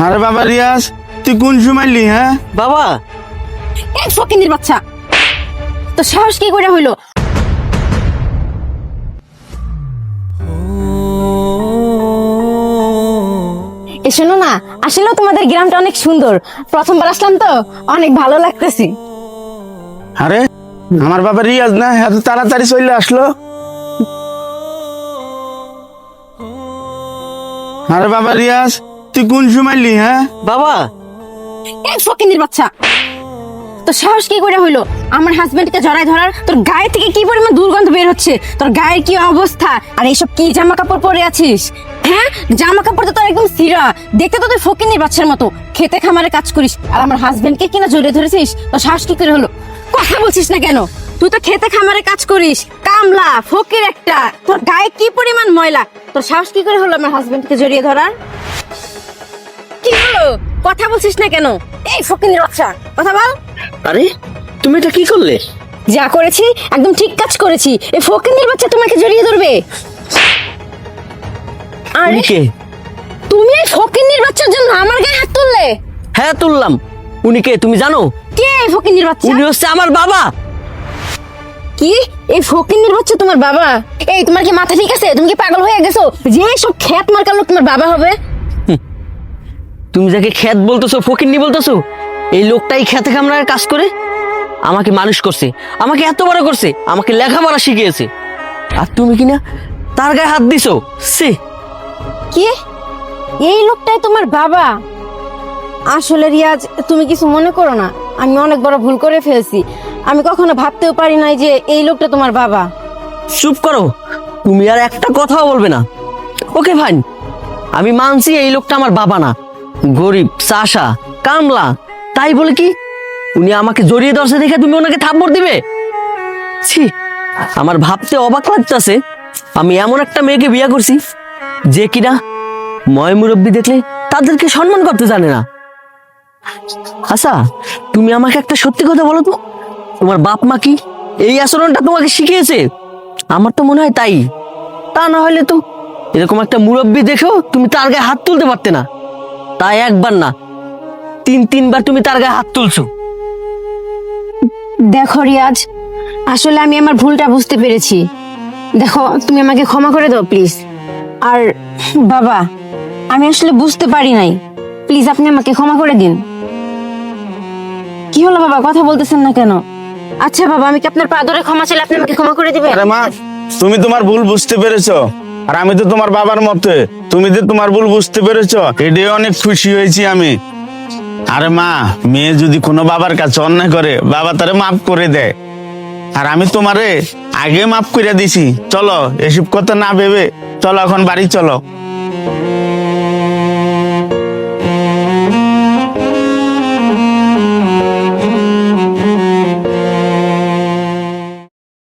আরে বাবা রিয়াজ, তুই কোন সময় হ্যাঁ? বাবা এক ফকিন্নির বাচ্চা, তো সাহস কি করে হইলো? এ শোনো না, আসলেও তোমাদের গ্রামটা অনেক সুন্দর। প্রথমবার আসলাম তো, অনেক ভালো লাগতেছি। আরে আমার বাবা রিয়াজ না, এত তাড়াতাড়ি চলে আসলো। আরে বাবা রিয়াজ, তুই কোন সময় হ্যাঁ? বাবা এক ফকিন্নির বাচ্চা, তো সাহস কি করে হইলো আমার হাজবেন্ডকে জড়াই ধরার? তোর গায়ে থেকে কি পরিমাণ দুর্গন্ধ বের হচ্ছে, তোর গায়ের কি অবস্থা, আর এইসব কি জামা কাপড় পরে আছিস? হ্যাঁ, জামা কাপড় তো তোর একদম ছিঁড়া, দেখতে তো তুই ফকিন্নির বাচ্চার মতো। খেতে খামারে কাজ করিস আর আমার হাজবেন্ডকে কিনা জড়িয়ে ধরেছিস, তোর সাহস কি করে হলো? কথা বলছিস না কেন? তুই তো খেতে খামারে কাজ করিস, কামলা ফকির একটা, তোর গায়ে কি পরিমাণ ময়লা, তোর সাহস কি করে হলো আমার হাজবেন্ডকে জড়িয়ে ধরার? কি হলো, কথা বলছিস না কেন? এই ফকিন্নির বাচ্চা, কথা বল। আরে তুমি এটা কি করলে? যা করেছি একদম ঠিক কাজ করেছি। এই ফকিন্নির বাচ্চা তোমাকে জড়িয়ে ধরবে? আরে উনি কে? তুমি এই ফকিন্নির বাচ্চার জন্য আমার গায়ে হাত তুললে? হ্যাঁ তুললাম। উনি কে তুমি জানো? কে এই ফকিন্নির বাচ্চা? উনি হচ্ছে আমার বাবা। কি এই ফকিন্নির বাচ্চা তোমার বাবা? এই তোমার কি মাথা ঠিক আছে? তুমি কি পাগল হয়ে গেছো যে সব খেত মার্কার লোক তোমার বাবা হবে? তুমি যাকে খেত বলতেছো, ফকিন্নি বলতেছো, এই লোকটাই খেতে খামারের কাজ করে আমাকে মানুষ করছে, আমাকে এত বড় করছে, আমাকে লেখাপড়া শিখিয়েছে, আর তুমি কিনা তার গায়ে হাত দিছো। সে কি এই লোকটাই তোমার বাবা? আসলে রিয়াজ, তুমি কিছু মনে করো না, আমি অনেক বড় ভুল করে ফেলছি। আমি কখনো ভাবতেও পারি নাই যে এই লোকটা তোমার বাবা। চুপ করো, তুমি আর একটা কথাও বলবে না। ওকে ফাইন, আমি মানছি এই লোকটা আমার বাবা না, গরিব চাষা কামলা, তাই বলে কি উনি আমাকে জড়িয়ে ধরছে দেখে তুমি ওনাকে থাপ্পড় দিবে? ছি, আমার ভাবতে অবাক লাগতেছে আমি এমন একটা মেয়েকে বিয়ে করছি যে কিনা ময় মুরব্বী দেখলে তাদেরকে সম্মান করতে জানে না। আচ্ছা তুমি আমাকে একটা সত্যি কথা বলো তো, তোমার বাপ মা কি এই আচরণটা তোমাকে শিখিয়েছে? আমার তো মনে হয় তাই। তা না হলে তো এরকম একটা মুরব্বী দেখেও তুমি তার গায়ে হাত তুলতে পারতে না। তাই একবার না, তিনবার তুমি তার গায়ে হাত তুলছো। দেখো রিয়াজ, আসলে আমি আমার ভুলটা বুঝতে পেরেছি। দেখো, তুমি আমাকে ক্ষমা করে দাও প্লিজ। আর বাবা, আমি আসলে বুঝতে পারি নাই, প্লিজ আপনি আমাকে ক্ষমা করে দিন। কি হলো বাবা, কথা বলতেছেন না কেন? আচ্ছা বাবা, আমি কি আপনার পা ধরে ক্ষমা চাইলে আপনি আমাকে ক্ষমা করে দিবেন? আরে মা, তুমি তোমার ভুল বুঝতে পেরেছো, আর আমি তো তোমার বাবার মতে, তুমি যে তোমার ভুল বুঝতে পেরেছো, এটাই অনেক খুশি হয়েছি আমি। আরে মা, মেয়ে যদি কোনো বাবার কাছে অন্যায় করে, বাবা তারে মাফ করে দেয়, আর আমি তোমারে আগে মাফ করে দিছি। চলো এসব কথা না ভেবে চলো এখন বাড়ি চলো।